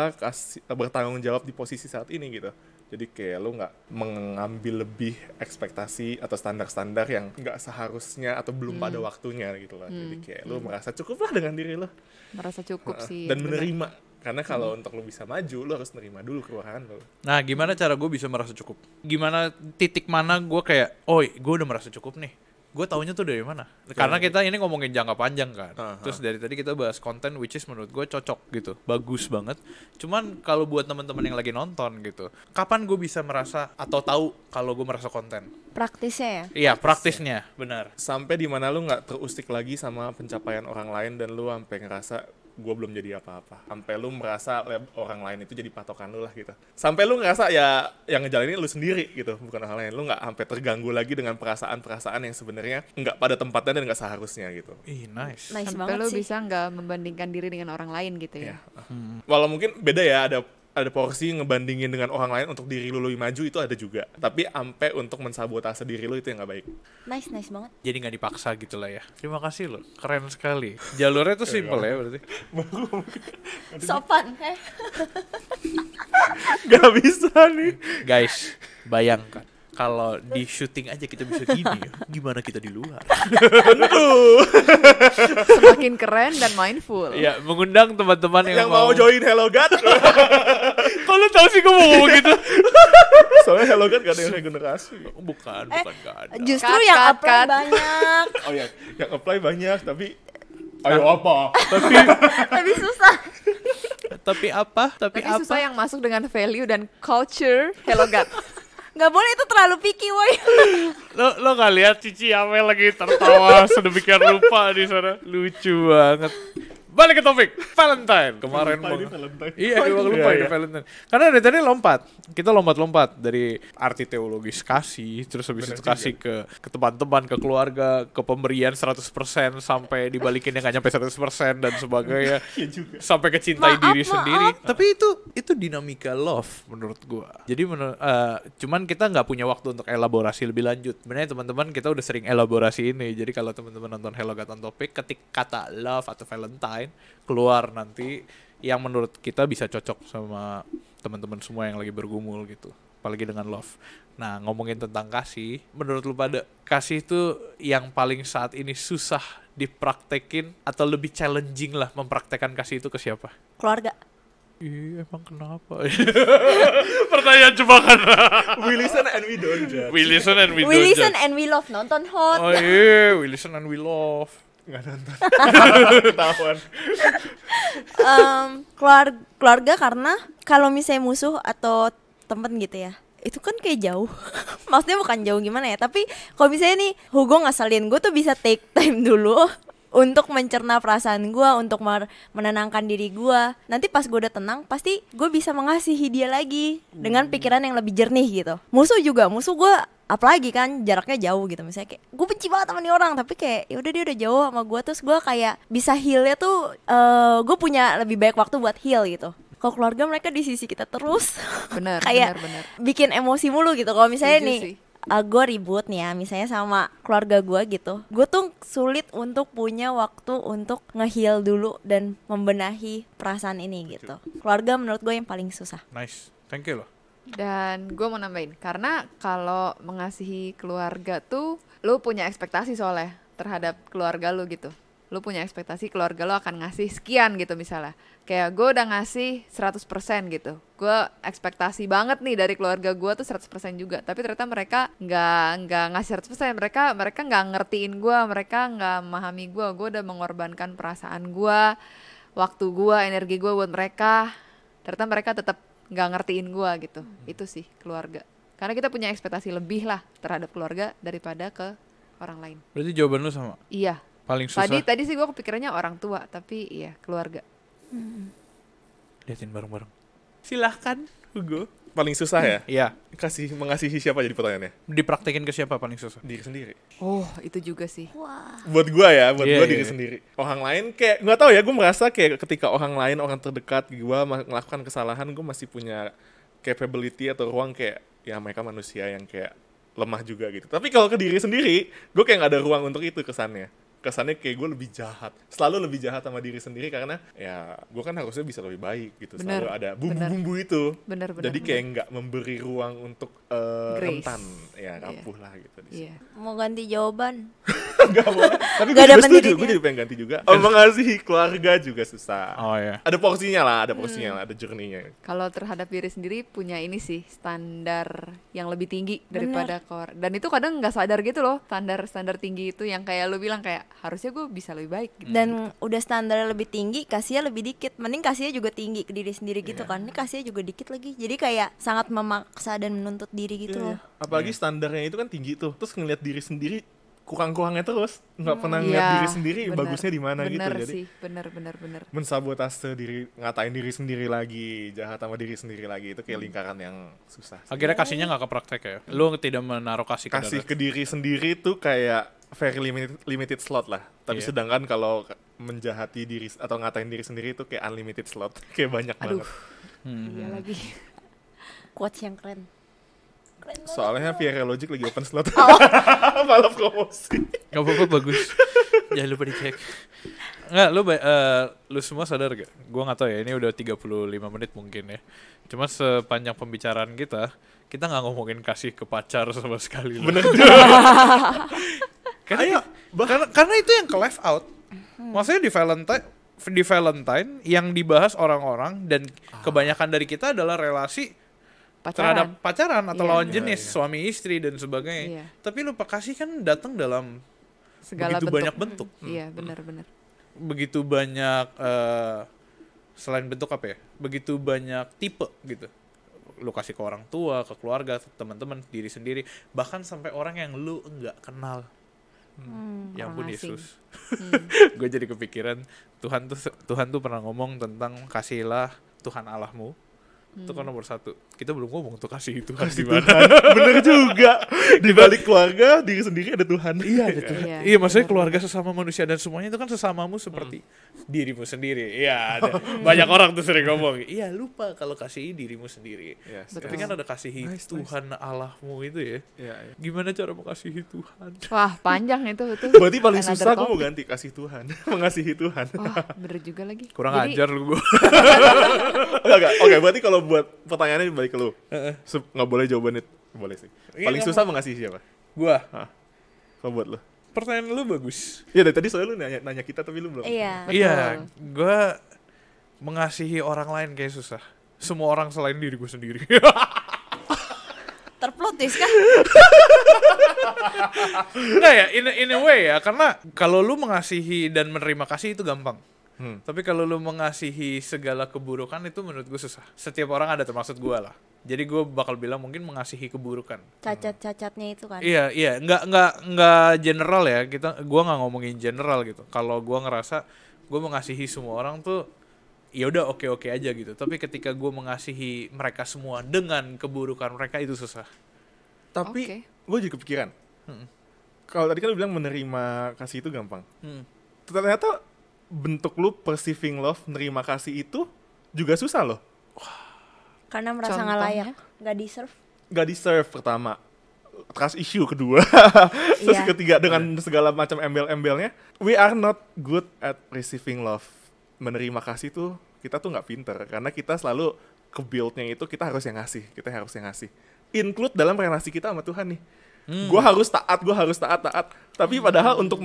bertanggung jawab di posisi saat ini gitu. Jadi kayak lu nggak mengambil lebih ekspektasi atau standar-standar yang nggak seharusnya atau belum pada waktunya gitu loh. Jadi kayak lu merasa cukup lah dengan diri lu. Merasa cukup sih. Dan benar. menerima. Karena kalau untuk lu bisa maju, lu harus nerima dulu kekurangan lu. Nah, gimana cara gue bisa merasa cukup? Gimana titik mana gue kayak, oh gue udah merasa cukup nih. Gue taunya tuh dari mana? Karena kita ini ngomongin jangka panjang kan. Terus dari tadi kita bahas konten which is menurut gue cocok gitu. Bagus banget. Cuman kalau buat teman-teman yang lagi nonton gitu, kapan gue bisa merasa atau tahu kalau gue merasa konten? Praktisnya ya. Iya, praktisnya, benar. Sampai di mana lu nggak terusik lagi sama pencapaian orang lain dan lu sampai ngerasa gue belum jadi apa-apa. Sampai lu merasa orang lain itu jadi patokan lu lah gitu. Sampai lu ngerasa ya yang ngejalanin lu sendiri gitu, bukan orang lain. Lu nggak sampai terganggu lagi dengan perasaan-perasaan yang sebenarnya nggak pada tempatnya dan nggak seharusnya gitu. Ih, nice. Nice Sampai banget lu sih. bisa nggak membandingkan diri dengan orang lain gitu ya. Walau mungkin beda ya, ada porsi ngebandingin dengan orang lain untuk diri lu lebih maju itu ada juga. Tapi sampai untuk mensabotase diri lu itu yang nggak baik. Nice banget. Jadi nggak dipaksa gitu lah ya. Terima kasih loh, keren sekali. Jalurnya tuh simple ya berarti. Sopan. Gak bisa nih. Guys, bayangkan kalau di syuting aja kita bisa gini, gimana kita di luar? Semakin keren dan mindful. Ya, mengundang teman-teman Yang mau join Hello God. Kalau tahu sih gue mau ngomong gitu. Soalnya Hello God gak ada yang regenerasi. Bukan gak ada. Justru Cut, yang cut, apply cut. banyak. Oh ya, yang apply banyak tapi ayo apa? Tapi susah. Tapi apa? Tapi susah yang masuk dengan value dan culture Hello God. Nggak boleh, itu terlalu picky woy. Lo gak lihat Cici Amel lagi tertawa sedemikian rupa di sana. Lucu banget. Balik ke topik Valentine kemarin Lupa ini Bang. Valentine. Iya, emang lupa ini Valentine. Karena dari tadi kita lompat-lompat dari arti teologis kasih, terus habis itu kasih ke teman-teman, ke keluarga, ke pemberian 100% sampai dibalikin yang gak nyampe 100% dan sebagainya. Iya juga. Sampai kecintai diri Maaf. sendiri. Tapi itu dinamika love menurut gua. Jadi cuman kita nggak punya waktu untuk elaborasi lebih lanjut. Sebenarnya teman-teman kita udah sering elaborasi ini. Jadi kalau teman-teman nonton Hello God on Topic, ketik kata love atau Valentine keluar nanti yang menurut kita bisa cocok sama teman-teman semua yang lagi bergumul gitu. Apalagi dengan love. Nah, ngomongin tentang kasih, menurut lu pada kasih itu yang paling saat ini susah dipraktekin atau lebih challenging lah mempraktekkan kasih itu ke siapa? Keluarga. Ih, emang kenapa? Pertanyaan jebakan. We listen and we don't judge. We listen and we We don't listen judge. and we love, nonton hot. Oh iya, we listen and we love. Nggak nonton. Ketahuan. Keluarga karena kalau misalnya musuh atau temen gitu ya, itu kan kayak jauh. Maksudnya bukan jauh gimana ya, tapi kalau misalnya nih Hugo ngasalin gue tuh bisa take time dulu untuk mencerna perasaan gue, untuk menenangkan diri gue. Nanti pas gue udah tenang, pasti gue bisa mengasihi dia lagi dengan pikiran yang lebih jernih gitu. Musuh juga, musuh gue apalagi kan jaraknya jauh gitu. Misalnya kayak gue benci banget sama nih orang, tapi kayak ya udah dia udah jauh sama gue, terus gue kayak bisa healnya tuh gue punya lebih banyak waktu buat heal gitu. Kalau keluarga mereka di sisi kita terus. Bener, Kayak bener. bikin emosi mulu gitu. Kalau misalnya Setuju nih sih. gue ribut nih ya, misalnya sama keluarga gue gitu, gue tuh sulit untuk punya waktu untuk nge-heal dulu dan membenahi perasaan ini gitu. Keluarga menurut gue yang paling susah. Nice, thank you loh. Dan gue mau nambahin, karena kalau mengasihi keluarga tuh lu punya ekspektasi soalnya terhadap keluarga lu gitu. Lu punya ekspektasi keluarga lu akan ngasih sekian gitu misalnya. Kayak gue udah ngasih 100% gitu. Gue ekspektasi banget nih dari keluarga gue tuh 100% juga. Tapi ternyata mereka nggak ngasih 100%. Mereka nggak ngertiin gue, mereka nggak memahami gue. Gue udah mengorbankan perasaan gue, waktu gue, energi gue buat mereka. Ternyata mereka tetap nggak ngertiin gue gitu. Itu sih keluarga. Karena kita punya ekspektasi lebih lah terhadap keluarga daripada ke orang lain. Berarti jawaban lu sama? Iya. Paling susah? Tadi sih gue kepikirannya orang tua, tapi iya keluarga. Liatin bareng-bareng. Silahkan, Hugo. Paling susah ya? Iya, Mengasihi siapa jadi pertanyaannya? dipraktekin ke siapa paling susah? Diri sendiri. Oh, itu juga sih. Buat gue ya, Iya, diri iya. sendiri. Orang lain kayak nggak tahu ya, gue merasa kayak ketika orang lain, orang terdekat gue melakukan kesalahan, gue masih punya capability atau ruang kayak ya mereka manusia yang kayak lemah juga gitu. Tapi kalau ke diri sendiri, gue kayak nggak ada ruang untuk itu kesannya kayak gue lebih jahat, selalu lebih jahat sama diri sendiri karena ya gue kan harusnya bisa lebih baik gitu. Bener, Selalu ada bumbu-bumbu itu. Bener, Jadi kayak nggak memberi ruang untuk Grace. rentan, ya rapuh lah gitu. Iya. Mau ganti jawaban? Gak boleh. Tapi gue Nggak ada juga setuju, pendirinya. gue jadi pengen ganti juga. Mengasihi keluarga juga susah. Oh ya. Ada porsinya lah, ada journey-nya. Kalau terhadap diri sendiri punya ini sih standar yang lebih tinggi daripada dan itu kadang nggak sadar gitu loh, standar tinggi itu yang kayak lu bilang kayak harusnya gue bisa lebih baik gitu. Dan udah standarnya lebih tinggi, kasihnya lebih dikit. Mending kasihnya juga tinggi ke diri sendiri gitu kan. Ini kasihnya juga dikit lagi. Jadi kayak sangat memaksa dan menuntut diri gitu loh. Apalagi standarnya itu kan tinggi tuh. Terus ngeliat diri sendiri kurang-kurangnya terus. Nggak pernah ngeliat Iya, diri sendiri bener. bagusnya di mana gitu. Bener Jadi sih, bener. mensabotase diri, ngatain diri sendiri lagi, jahat sama diri sendiri lagi. Itu kayak lingkaran yang susah sih. Akhirnya kasihnya nggak ke praktek ya? Lu tidak menaruh kasih ke Kasih dada. ke diri sendiri tuh kayak very limited slot lah. Tapi Iya. sedangkan kalau menjahati diri atau ngatain diri sendiri itu kayak unlimited slot. Kayak banyak Aduh. banget. Iya lagi. Quotes yang keren. Soalnya Viera Logic lagi open slot. Malah promosi. Gak apa-apa, bagus. Jangan lupa dicek. Nggak, lu semua sadar gak? Gua nggak tahu ya, ini udah 35 menit mungkin ya. Cuma sepanjang pembicaraan kita nggak ngomongin kasih ke pacar sama sekali. Bener juga. karena itu yang ke left out. Maksudnya di Valentine yang dibahas orang-orang dan kebanyakan dari kita adalah relasi terhadap pacaran atau Iya. lawan jenis, suami istri dan sebagainya. Iya. Tapi lupa kasih kan datang dalam Segala begitu bentuk. banyak bentuk. Iya, benar. Begitu banyak selain bentuk apa ya? Begitu banyak tipe gitu. Lu kasih ke orang tua, ke keluarga, ke teman-teman, diri sendiri, bahkan sampai orang yang lu enggak kenal. Ya ampun orang asing. Yesus. Gue jadi kepikiran Tuhan tuh pernah ngomong tentang kasihilah Tuhan Allahmu. Itu kan nomor 1. Kita belum ngomong tuh kasih Tuhan di mana. Bener juga. Di balik keluarga, diri sendiri ada Tuhan. Iya, ada Tuhan. Iya, maksudnya keluarga sesama manusia dan semuanya itu kan sesamamu seperti dirimu sendiri. Iya, ada banyak orang tuh sering ngomong. Iya, lupa kalau kasihi dirimu sendiri. Yes, Tapi kan ada kasihi Tuhan Allahmu itu ya. Iya. Gimana cara mengasihi Tuhan? Wah, panjang itu. Berarti paling Another susah gue mau topic. ganti kasih Tuhan. Mengasihi Tuhan. Wah, bener juga lagi. Kurang Jadi, ajar lu gue. Enggak. Oke, berarti kalau buat pertanyaannya balik ke lu. Nggak boleh jawabannya. Boleh sih. Iya, Paling nggak susah mengasihi siapa? Gua, Kalau buat lu. pertanyaan lu bagus. Iya, dari tadi soalnya lu nanya kita tapi lu belum. Iya. Betul. Iya, gue mengasihi orang lain kayak susah. Semua orang selain diri gue sendiri. Terplot twist kah? Nggak ya, in a way ya, karena kalau lu mengasihi dan menerima kasih itu gampang. Tapi kalau lu mengasihi segala keburukan itu menurut gue susah. Setiap orang ada, termasuk gue lah. Jadi gue bakal bilang mungkin mengasihi keburukan. Cacat-cacatnya itu kan. Iya, nggak general ya. Gue nggak ngomongin general gitu. Kalau gue ngerasa gue mengasihi semua orang tuh, ya udah oke aja gitu. Tapi ketika gue mengasihi mereka semua dengan keburukan mereka itu susah. Tapi gue juga kepikiran. Kalau tadi kan lu bilang menerima kasih itu gampang. Ternyata bentuk lu perceiving love, nerima kasih itu juga susah loh. Karena merasa nggak layak, nggak deserve. Gak deserve pertama, trust issue kedua, terus ketiga dengan segala macam embel-embelnya. We are not good at receiving love. Menerima kasih tuh kita tuh nggak pinter, karena kita selalu ke-build-nya itu kita harus yang ngasih, include dalam relasi kita sama Tuhan nih. Gue harus taat. Tapi padahal untuk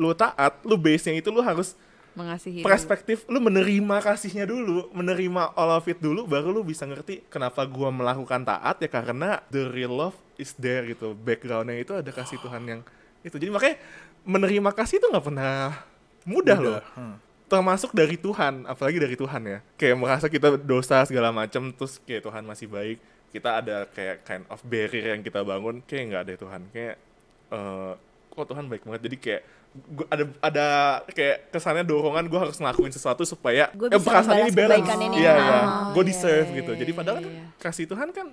lu taat, lu base-nya itu lu harus Mengasihi perspektif lu menerima kasihnya dulu, menerima all of it dulu, baru lu bisa ngerti kenapa gue melakukan taat ya, karena the real love is there gitu, backgroundnya itu ada kasih Tuhan yang itu. Jadi makanya menerima kasih itu nggak pernah mudah loh. Termasuk dari Tuhan, apalagi dari Tuhan ya. Kayak merasa kita dosa segala macam, terus kayak Tuhan masih baik. Kita ada kayak kind of barrier yang kita bangun, kayak nggak ada Tuhan. Kayak kok Tuhan baik banget. Jadi kayak gua ada kayak kesannya dorongan gue harus ngelakuin sesuatu supaya Gua bisa perasaan ini membalas balance. kebaikan ini. Iya, Oh, gue iya, deserve iya, gitu. iya, Jadi padahal iya, kan iya. kasih Tuhan kan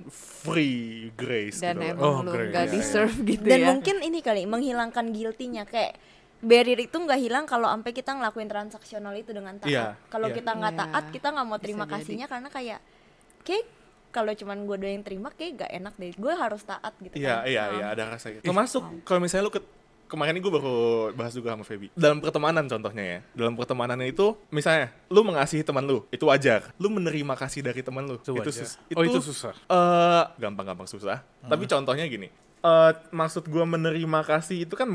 free grace Dan gitu. emang lu great. nggak Iya, deserve gitu Dan ya. mungkin ini kali menghilangkan guilty-nya, kayak barrier itu nggak hilang kalau sampai kita ngelakuin transaksional itu dengan taat. Iya, Kalau iya. kita nggak Iya, taat, kita nggak mau bisa terima jadi. kasihnya karena kayak kalau cuman gue doang yang terima kayak gak enak deh. Gue harus taat gitu kan. Iya, ada rasa gitu. Termasuk kalau misalnya lu kemarin ini gue baru bahas juga sama Feby. Dalam pertemanan contohnya ya. Dalam pertemanannya itu, misalnya, lu mengasihi teman lu, itu wajar. Lu menerima kasih dari teman lu, Itu wajar. itu Itu susah. gampang susah. Tapi contohnya gini. Maksud gue menerima kasih itu kan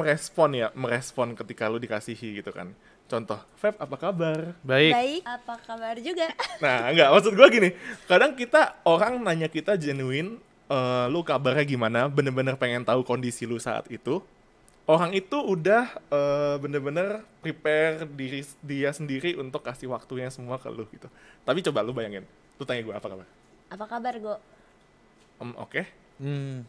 merespon ketika lu dikasihi gitu kan. Contoh, Feb, apa kabar? Baik. Baik, apa kabar juga? Nah, enggak, maksud gue gini. Kadang orang nanya kita genuine, lu kabarnya gimana, bener-bener pengen tahu kondisi lu saat itu. Orang itu udah bener-bener prepare dia sendiri untuk kasih waktunya semua ke lu gitu. Tapi coba lu bayangin, lu tanya gue apa kabar? Apa kabar, Go? Oke.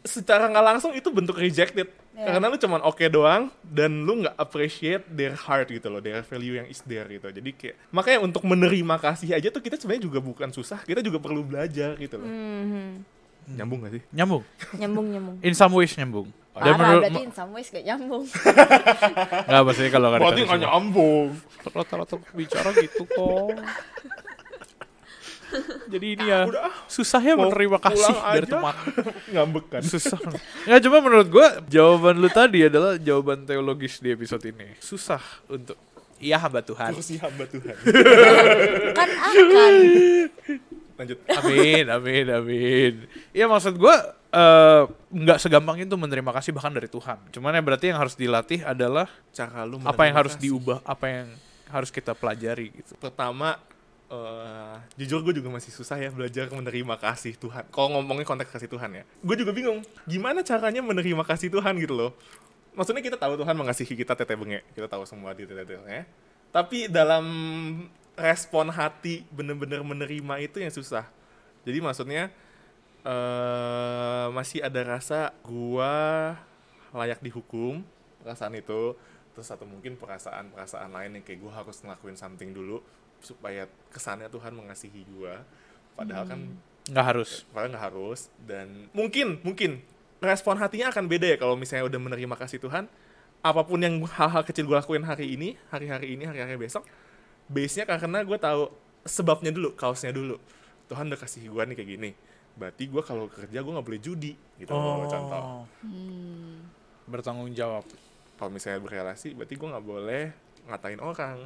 Secara nggak langsung itu bentuk rejected. Karena lu cuman oke doang, dan lu nggak appreciate their heart gitu loh, their value yang is there gitu. Jadi kayak, makanya untuk menerima kasih aja tuh kita sebenarnya juga bukan susah, kita juga perlu belajar gitu loh. Nyambung gak sih? Nyambung. Nyambung. In some ways nyambung. Dan Parah, berarti in some ways gak nyambung. nggak maksudnya kalau nggak Berarti dikasih nggak semua. nyambung. Rata-rata bicara gitu kok. Jadi ini ya Udah, susah ya mau menerima kasih pulang dari aja. teman. Ngambek kan? Susah. Nggak, cuma menurut gue jawaban lu tadi adalah jawaban teologis di episode ini. Susah untuk iya hamba Tuhan. Kursi hamba Tuhan. Kan akan. Lanjut. Amin. Iya, maksud gue nggak segampang itu menerima kasih bahkan dari Tuhan. Cuman ya berarti yang harus dilatih adalah Cara lu apa yang menerima harus kasih. diubah, apa yang harus kita pelajari gitu. Pertama, jujur gue juga masih susah ya belajar menerima kasih Tuhan. Kalau ngomongin konteks kasih Tuhan ya, gue juga bingung gimana caranya menerima kasih Tuhan gitu loh. Maksudnya kita tahu Tuhan mengasihi kita tete bengek, kita tahu semua detail-detailnya. Tapi dalam respon hati bener-bener menerima itu yang susah. Jadi maksudnya masih ada rasa gue layak dihukum, perasaan itu. Terus atau mungkin perasaan lain yang kayak gue harus ngelakuin something dulu supaya kesannya Tuhan mengasihi gue, padahal kan Nggak harus. padahal nggak harus. Dan mungkin respon hatinya akan beda ya kalau misalnya udah menerima kasih Tuhan. Apapun yang hal-hal kecil gue lakuin hari ini, hari-hari besok, base-nya karena gue tahu sebabnya dulu, kausnya dulu. Tuhan udah kasih gue nih kayak gini, berarti gue kalau kerja gue nggak boleh judi gitu. Contoh, Bertanggung jawab. kalau misalnya berrelasi berarti gue nggak boleh ngatain orang.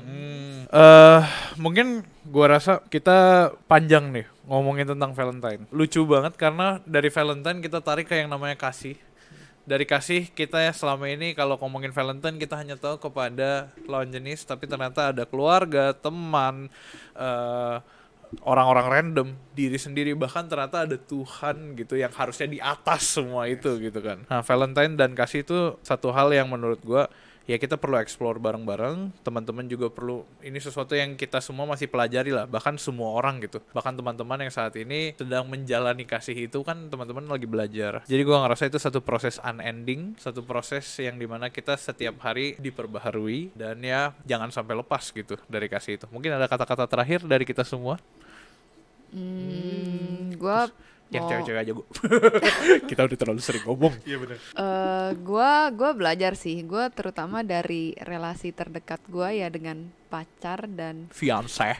Mungkin gua rasa kita panjang nih ngomongin tentang Valentine. Lucu banget karena dari Valentine kita tarik ke yang namanya kasih. Dari kasih kita ya selama ini kalau ngomongin Valentine kita hanya tahu kepada lawan jenis, tapi ternyata ada keluarga, teman, orang-orang random, diri sendiri, bahkan ternyata ada Tuhan gitu yang harusnya di atas semua itu gitu kan. Nah, Valentine dan kasih itu satu hal yang menurut gua ya kita perlu explore bareng-bareng. Teman-teman juga perlu, ini sesuatu yang kita semua masih pelajari lah, bahkan semua orang gitu. Bahkan teman-teman yang saat ini sedang menjalani kasih itu kan teman-teman lagi belajar. Jadi gua ngerasa itu satu proses unending, satu proses yang dimana kita setiap hari diperbaharui, dan ya jangan sampai lepas gitu dari kasih itu. Mungkin ada kata-kata terakhir dari kita semua Gue yang cewek-cewek aja, Bu. Kita udah terlalu sering ngomong. Iya benar. gue belajar sih, gue terutama dari relasi terdekat gue ya dengan pacar dan Fiancé.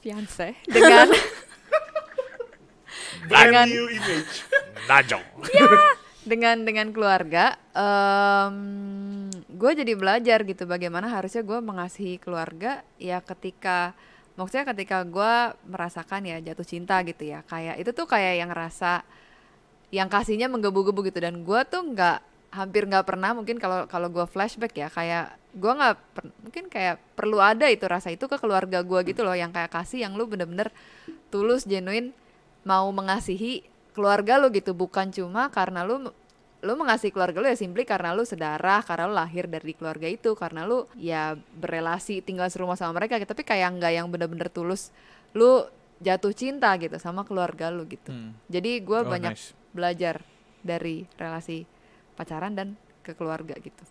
fiance dengan Brand new image. Najong. dengan keluarga. Gue jadi belajar gitu bagaimana harusnya gue mengasihi keluarga ya maksudnya ketika gue merasakan ya jatuh cinta gitu ya, kayak itu tuh kayak yang rasa yang kasihnya menggebu-gebu gitu, dan gue tuh hampir nggak pernah, mungkin kalau gue flashback ya, kayak gue mungkin kayak perlu ada itu rasa itu ke keluarga gue gitu loh, yang kayak kasih yang lu bener-bener tulus, genuine, mau mengasihi keluarga lu gitu, bukan cuma karena lu mengasihi keluarga lu ya simply karena lu sedarah, karena lu lahir dari keluarga itu, karena lu ya berelasi tinggal serumah sama mereka gitu, tapi kayak nggak yang bener-bener tulus lu jatuh cinta gitu sama keluarga lu gitu. Jadi gue banyak belajar dari relasi pacaran dan ke keluarga gitu.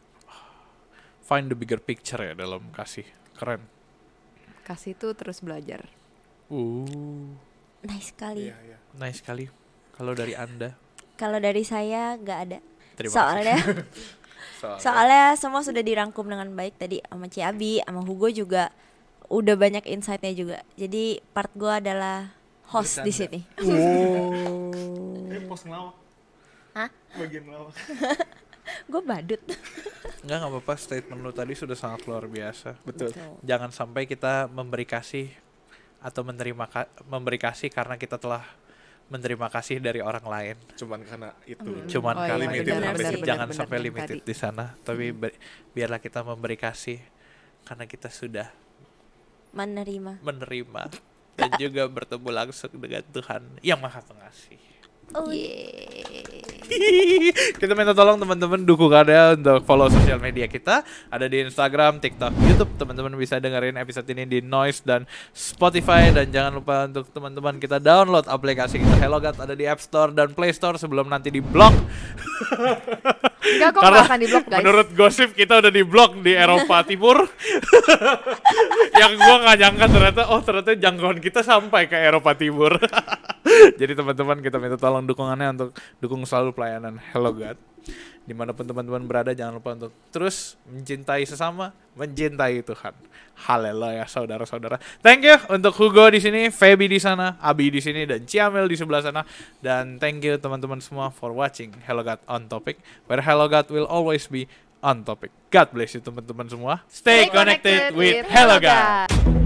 Find the bigger picture ya dalam kasih. Keren. Kasih tuh terus belajar. Nice sekali. Iya, iya. Nice sekali. Kalau dari Anda? Kalau dari saya nggak ada. Terima Soalnya kasih. soalnya semua sudah dirangkum dengan baik tadi sama Ciabi, sama Hugo juga udah banyak insight-nya juga. Jadi part gue adalah host di sini. Pos ngelawak. Hah? Bagian ngelawak. Gue badut. Nggak apa-apa, statement lu tadi sudah sangat luar biasa. Betul. Jangan sampai kita memberi kasih atau memberi kasih karena kita telah menerima kasih dari orang lain. Cuman karena itu. Cuman Oh, karena iya, itu benar, sampai benar, jangan benar, sampai benar, limited tadi. di sana. Tapi biarlah kita memberi kasih karena kita sudah menerima dan juga bertemu langsung dengan Tuhan yang Maha Pengasih. Kita minta tolong teman-teman dukung ada untuk follow sosial media kita, ada di Instagram, TikTok, YouTube. Teman-teman bisa dengerin episode ini di Noise dan Spotify, dan jangan lupa untuk teman-teman kita download aplikasi kita HelloGat, ada di App Store dan Play Store sebelum nanti di blok. Enggak kok, Karena nggak akan di blok guys. menurut gosip kita udah di blok di Eropa Timur. Yang gua nggak nyangka ternyata jangkauan kita sampai ke Eropa Timur. Jadi teman-teman kita minta tolong dukungannya untuk dukung selalu pelayanan HelloGat. Dimanapun teman-teman berada, jangan lupa untuk terus mencintai sesama, mencintai Tuhan. Haleluya saudara-saudara. Thank you untuk Hugo di sini, Feby di sana, Abi di sini, dan Ciamel di sebelah sana. Dan thank you teman-teman semua for watching HelloGat on Topic, where HelloGat will always be on topic. God bless you teman-teman semua. Stay connected with HelloGat.